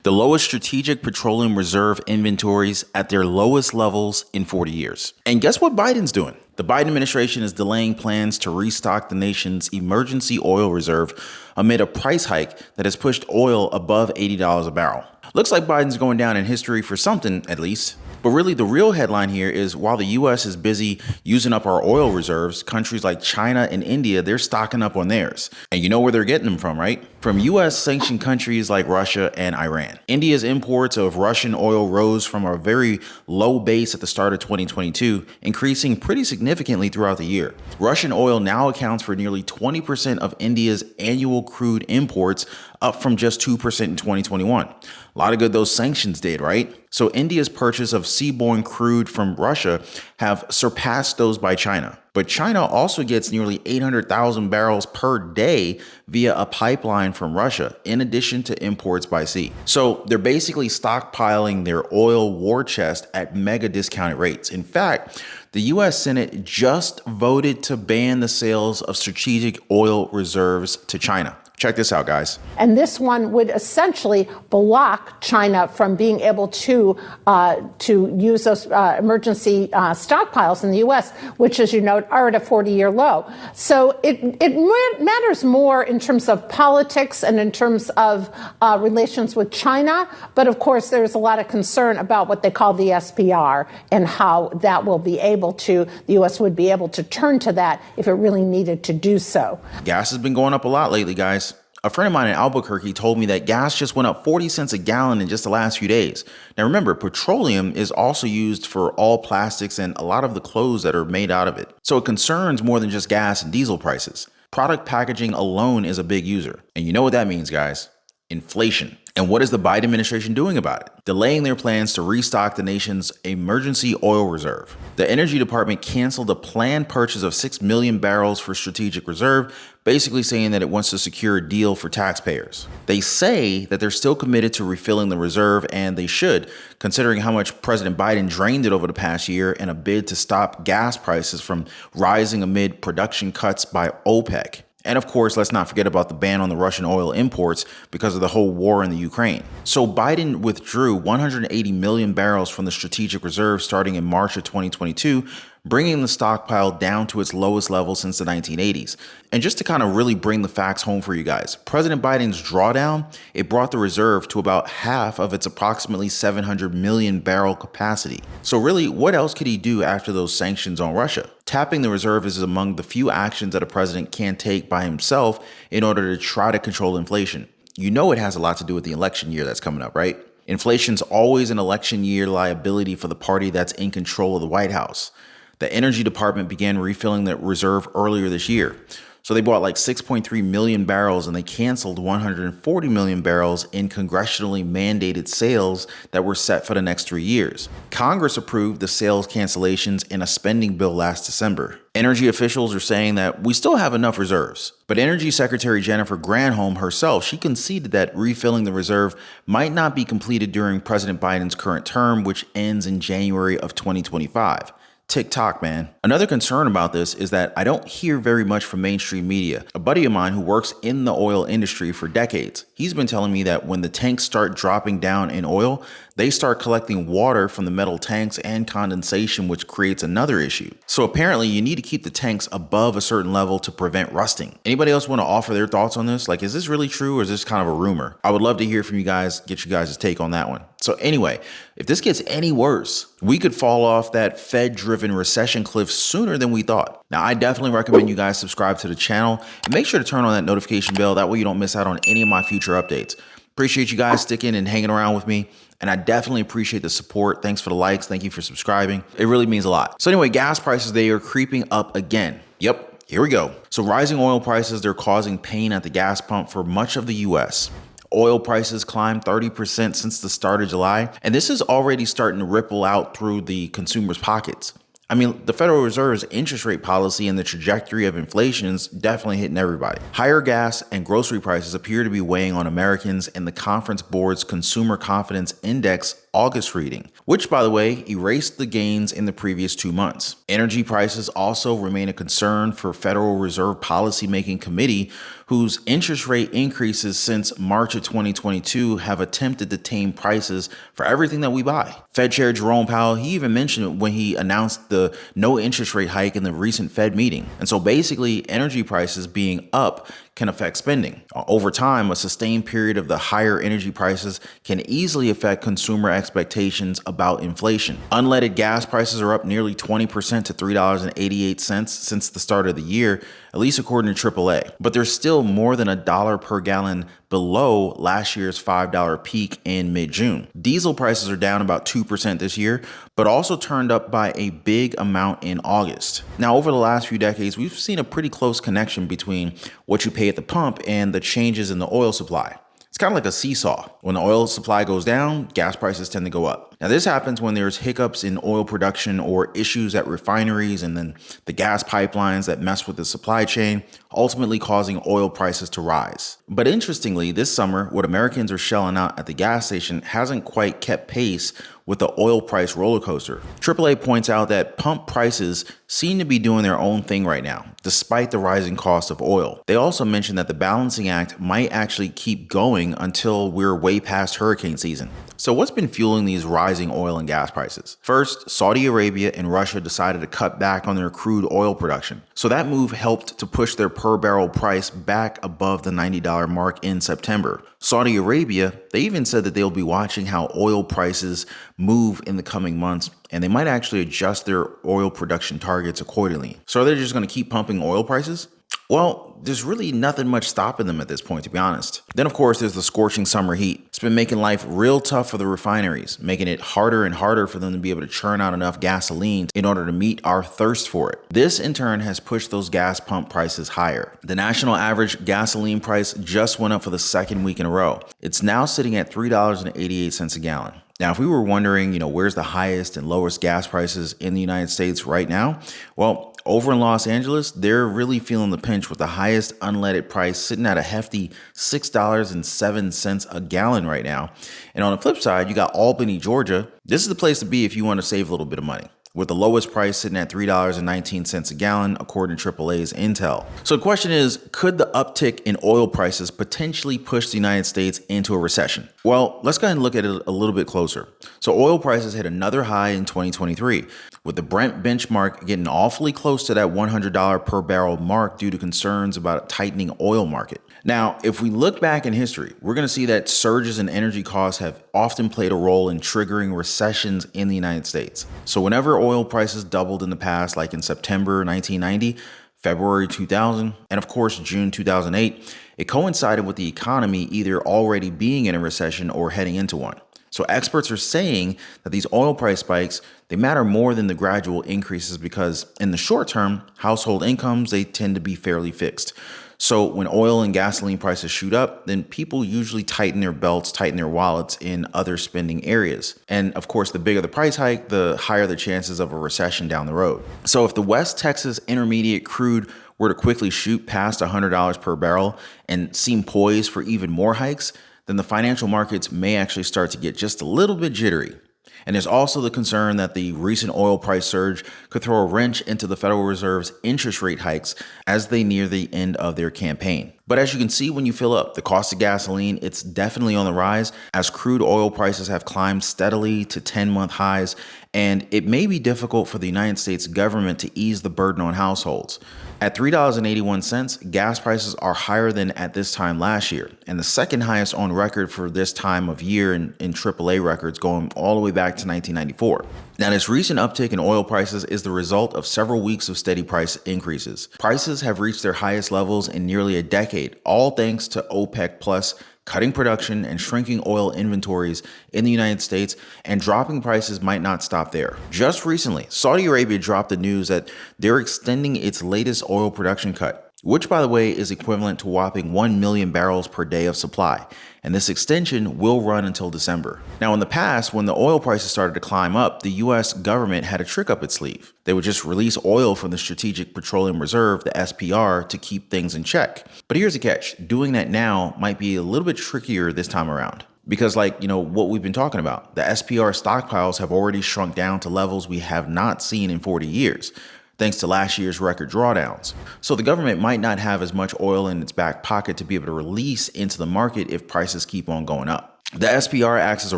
the lowest strategic petroleum reserve inventories at their lowest levels in 40 years. And guess what Biden's doing? The Biden administration is delaying plans to restock the nation's emergency oil reserve amid a price hike that has pushed oil above $80 a barrel. Looks like Biden's going down in history for something, at least. But really, the real headline here is while the U.S. is busy using up our oil reserves, countries like China and India, they're stocking up on theirs. And you know where they're getting them from, right? From U.S. sanctioned countries like Russia and Iran. India's imports of Russian oil rose from a very low base at the start of 2022, increasing pretty significantly throughout the year. Russian oil now accounts for nearly 20% of India's annual crude imports, up from just 2% in 2021. A lot of good those sanctions did, right? So India's purchase of seaborne crude from Russia have surpassed those by China. But China also gets nearly 800,000 barrels per day via a pipeline from Russia, in addition to imports by sea. So they're basically stockpiling their oil war chest at mega discounted rates. In fact, the U.S. Senate just voted to ban the sales of strategic oil reserves to China. Check this out, guys. And this one would essentially block China from being able to use those emergency stockpiles in the U.S., which, as you know, are at a 40-year low. So it matters more in terms of politics and in terms of relations with China. But of course, there's a lot of concern about what they call the SPR and how that will be able to, the U.S. would be able to turn to that if it really needed to do so. Gas has been going up a lot lately, guys. A friend of mine in Albuquerque told me that gas just went up 40 cents a gallon in just the last few days. Now remember, petroleum is also used for all plastics and a lot of the clothes that are made out of it. So it concerns more than just gas and diesel prices. Product packaging alone is a big user. And you know what that means, guys? Inflation. And what is the Biden administration doing about it? Delaying their plans to restock the nation's emergency oil reserve. The Energy Department canceled a planned purchase of 6 million barrels for strategic reserve, basically saying that it wants to secure a deal for taxpayers. They say that they're still committed to refilling the reserve, and they should, considering how much President Biden drained it over the past year in a bid to stop gas prices from rising amid production cuts by OPEC. And of course, let's not forget about the ban on the Russian oil imports because of the whole war in the Ukraine. So Biden withdrew 180 million barrels from the strategic reserve starting in March of 2022, bringing the stockpile down to its lowest level since the 1980s. And just to kind of really bring the facts home for you guys, President Biden's drawdown, it brought the reserve to about half of its approximately 700 million barrel capacity. So really, what else could he do after those sanctions on Russia? Tapping the reserve is among the few actions that a president can take by himself in order to try to control inflation. You know it has a lot to do with the election year that's coming up, right? Inflation's always an election year liability for the party that's in control of the White House. The Energy Department began refilling the reserve earlier this year. So they bought like 6.3 million barrels and they canceled 140 million barrels in congressionally mandated sales that were set for the next 3 years. Congress approved the sales cancellations in a spending bill last December. Energy officials are saying that we still have enough reserves. But Energy Secretary Jennifer Granholm herself, she conceded that refilling the reserve might not be completed during President Biden's current term, which ends in January of 2025. TikTok, man. Another concern about this is that I don't hear very much from mainstream media. A buddy of mine who works in the oil industry for decades, he's been telling me that when the tanks start dropping down in oil, they start collecting water from the metal tanks and condensation, which creates another issue. So apparently you need to keep the tanks above a certain level to prevent rusting. Anybody else want to offer their thoughts on this? Like, is this really true or is this kind of a rumor? I would love to hear from you guys, get you guys' take on that one. So anyway, if this gets any worse, we could fall off that Fed-driven recession cliff sooner than we thought. Now, I definitely recommend you guys subscribe to the channel and make sure to turn on that notification bell. That way you don't miss out on any of my future updates. Appreciate you guys sticking and hanging around with me. And I definitely appreciate the support. Thanks for the likes. Thank you for subscribing. It really means a lot. So anyway, gas prices, they are creeping up again. Yep, here we go. So rising oil prices, they're causing pain at the gas pump for much of the US. Oil prices climbed 30% since the start of July, and this is already starting to ripple out through the consumers' pockets. I mean, the Federal Reserve's interest rate policy and the trajectory of inflation is definitely hitting everybody. Higher gas and grocery prices appear to be weighing on Americans, and the Conference Board's Consumer Confidence Index August reading, which, by the way, erased the gains in the previous 2 months. Energy prices also remain a concern for Federal Reserve Policymaking Committee, whose interest rate increases since March of 2022 have attempted to tame prices for everything that we buy. Fed Chair Jerome Powell, he even mentioned it when he announced the no interest rate hike in the recent Fed meeting. And so basically, energy prices being up can affect spending. Over time, a sustained period of the higher energy prices can easily affect consumer expectations about inflation. Unleaded gas prices are up nearly 20% to $3.88 since the start of the year, at least according to AAA. But there's still more than $1 per gallon below last year's $5 peak in mid-June. Diesel prices are down about 2% this year, but also turned up by a big amount in August. Now, over the last few decades, we've seen a pretty close connection between what you pay at the pump and the changes in the oil supply. It's kind of like a seesaw. When the oil supply goes down, gas prices tend to go up. Now, this happens when there's hiccups in oil production or issues at refineries and then the gas pipelines that mess with the supply chain, ultimately causing oil prices to rise. But interestingly, this summer, what Americans are shelling out at the gas station hasn't quite kept pace with the oil price roller coaster. AAA points out that pump prices seem to be doing their own thing right now, despite the rising cost of oil. They also mentioned that the balancing act might actually keep going until we're way past hurricane season. So what's been fueling these rising oil and gas prices? First, Saudi Arabia and Russia decided to cut back on their crude oil production. So that move helped to push their per barrel price back above the $90 mark in September. Saudi Arabia, they even said that they'll be watching how oil prices move in the coming months, and they might actually adjust their oil production targets accordingly. So are they just going to keep pumping oil prices? Well, there's really nothing much stopping them at this point, to be honest. Then, of course, there's the scorching summer heat. It's been making life real tough for the refineries, making it harder and harder for them to be able to churn out enough gasoline in order to meet our thirst for it. This, in turn, has pushed those gas pump prices higher. The national average gasoline price just went up for the second week in a row. It's now sitting at $3.88 a gallon. Now, if we were wondering, where's the highest and lowest gas prices in the United States right now? Well, over in Los Angeles, they're really feeling the pinch with the highest unleaded price sitting at a hefty $6.07 a gallon right now. And on the flip side, you got Albany, Georgia. This is the place to be if you want to save a little bit of money, with the lowest price sitting at $3.19 a gallon, according to AAA's Intel. So the question is, could the uptick in oil prices potentially push the United States into a recession? Well, let's go ahead and look at it a little bit closer. So oil prices hit another high in 2023, with the Brent benchmark getting awfully close to that $100 per barrel mark due to concerns about a tightening oil market. Now, if we look back in history, we're going to see that surges in energy costs have often played a role in triggering recessions in the United States. So whenever oil prices doubled in the past, like in September 1990, February 2000, and of course June 2008, it coincided with the economy either already being in a recession or heading into one. So experts are saying that these oil price spikes, they matter more than the gradual increases because in the short term, household incomes, they tend to be fairly fixed. So when oil and gasoline prices shoot up, then people usually tighten their belts, tighten their wallets in other spending areas. And of course, the bigger the price hike, the higher the chances of a recession down the road. So if the West Texas Intermediate crude were to quickly shoot past $100 per barrel and seem poised for even more hikes, then the financial markets may actually start to get just a little bit jittery. And there's also the concern that the recent oil price surge could throw a wrench into the Federal Reserve's interest rate hikes as they near the end of their campaign. But as you can see when you fill up, the cost of gasoline, it's definitely on the rise as crude oil prices have climbed steadily to 10-month highs, and it may be difficult for the United States government to ease the burden on households. At $3.81, gas prices are higher than at this time last year, and the second highest on record for this time of year in AAA records going all the way back to 1994. Now, this recent uptick in oil prices is the result of several weeks of steady price increases. Prices have reached their highest levels in nearly a decade, all thanks to OPEC Plus cutting production and shrinking oil inventories in the United States, and dropping prices might not stop there. Just recently, Saudi Arabia dropped the news that they're extending its latest oil production cut, which, by the way, is equivalent to a whopping 1 million barrels per day of supply. And this extension will run until December. Now, in the past, when the oil prices started to climb up, the US government had a trick up its sleeve. They would just release oil from the Strategic Petroleum Reserve, the SPR, to keep things in check. But here's the catch. Doing that now might be a little bit trickier this time around. Because, like, what we've been talking about, the SPR stockpiles have already shrunk down to levels we have not seen in 40 years, thanks to last year's record drawdowns. So the government might not have as much oil in its back pocket to be able to release into the market if prices keep on going up. The SPR acts as a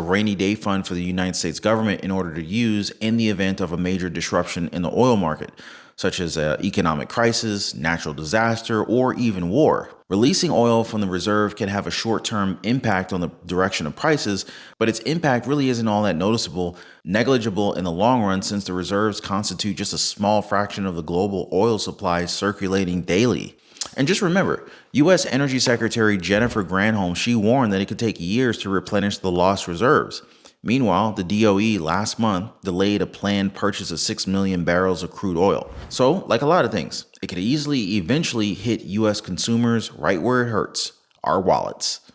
rainy day fund for the United States government in order to use in the event of a major disruption in the oil market, such as an economic crisis, natural disaster, or even war. Releasing oil from the reserve can have a short-term impact on the direction of prices, but its impact really isn't all that negligible in the long run, since the reserves constitute just a small fraction of the global oil supply circulating daily. And just remember, U.S. Energy Secretary Jennifer Granholm, she warned that it could take years to replenish the lost reserves. Meanwhile, the DOE last month delayed a planned purchase of 6 million barrels of crude oil. So, like a lot of things, it could easily eventually hit U.S. consumers right where it hurts, our wallets.